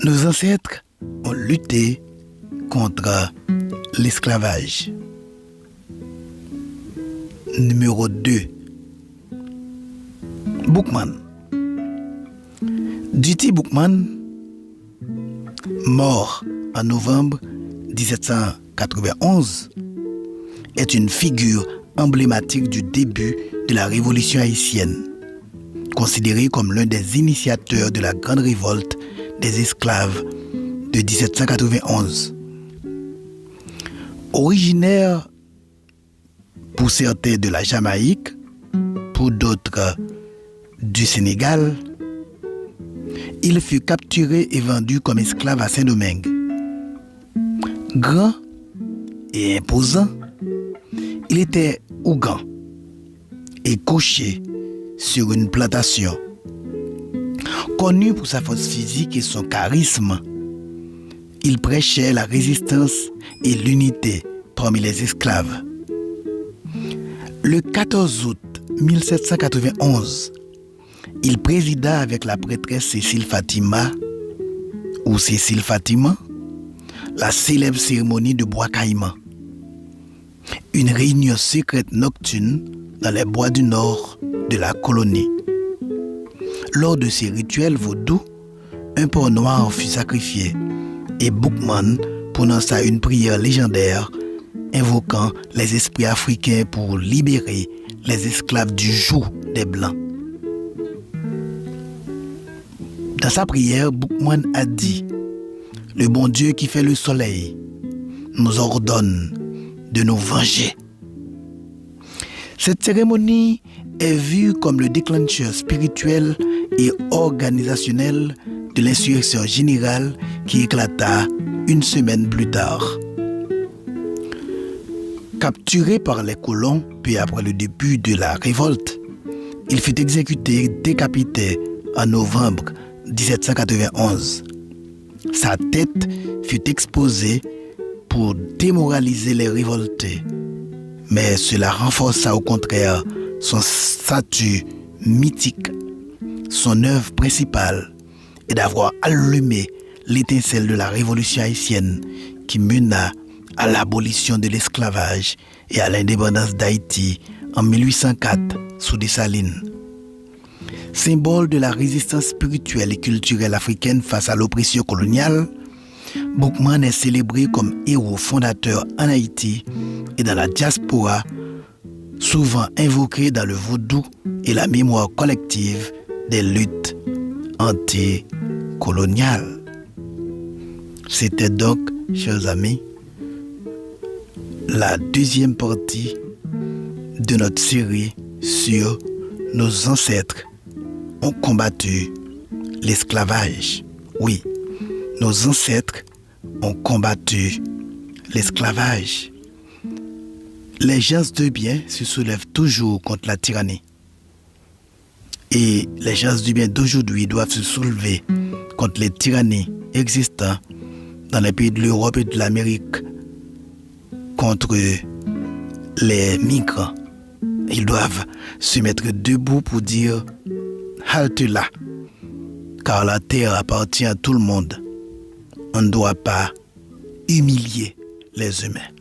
Nos ancêtres ont lutté contre l'esclavage. Numéro 2. Boukman. Dutty Boukman, mort en novembre 1791, est une figure emblématique du début de la Révolution haïtienne, considéré comme l'un des initiateurs de la grande révolte des esclaves de 1791. Originaire pour certains de la Jamaïque, pour d'autres du Sénégal, il fut capturé et vendu comme esclave à Saint-Domingue. Grand et imposant, il était ougan et couché sur une plantation. Connu pour sa force physique et son charisme, il prêchait la résistance et l'unité parmi les esclaves. Le 14 août 1791, il présida avec la prêtresse Cécile Fatima, ou Cécile Fatima, la célèbre cérémonie de bois caïman. Une réunion secrète nocturne dans les bois du nord de la colonie. Lors de ces rituels vaudous, un porc noir fut sacrifié et Boukman prononça une prière légendaire invoquant les esprits africains pour libérer les esclaves du joug des Blancs. Dans sa prière, Boukman a dit: « Le bon Dieu qui fait le soleil nous ordonne de nous venger. » Cette cérémonie est vue comme le déclencheur spirituel et organisationnel de l'insurrection générale qui éclata une semaine plus tard. Capturé par les colons peu après le début de la révolte, il fut exécuté, décapité en novembre 1791. Sa tête fut exposée pour démoraliser les révoltés, mais cela renforça au contraire son statut mythique. Son œuvre principale est d'avoir allumé l'étincelle de la révolution haïtienne qui mena à l'abolition de l'esclavage et à l'indépendance d'Haïti en 1804 sous Dessalines. Symbole de la résistance spirituelle et culturelle africaine face à l'oppression coloniale, Boukman est célébré comme héros fondateur en Haïti et dans la diaspora, souvent invoqué dans le vaudou et la mémoire collective des luttes anticoloniales. C'était donc, chers amis, la deuxième partie de notre série sur nos ancêtres ont combattu l'esclavage. Oui, nos ancêtres ont combattu l'esclavage. Les gens de bien se soulèvent toujours contre la tyrannie. Et les gens du bien d'aujourd'hui doivent se soulever contre les tyrannies existantes dans les pays de l'Europe et de l'Amérique, contre les migrants. Ils doivent se mettre debout pour dire « halte là », car la terre appartient à tout le monde. On ne doit pas humilier les humains.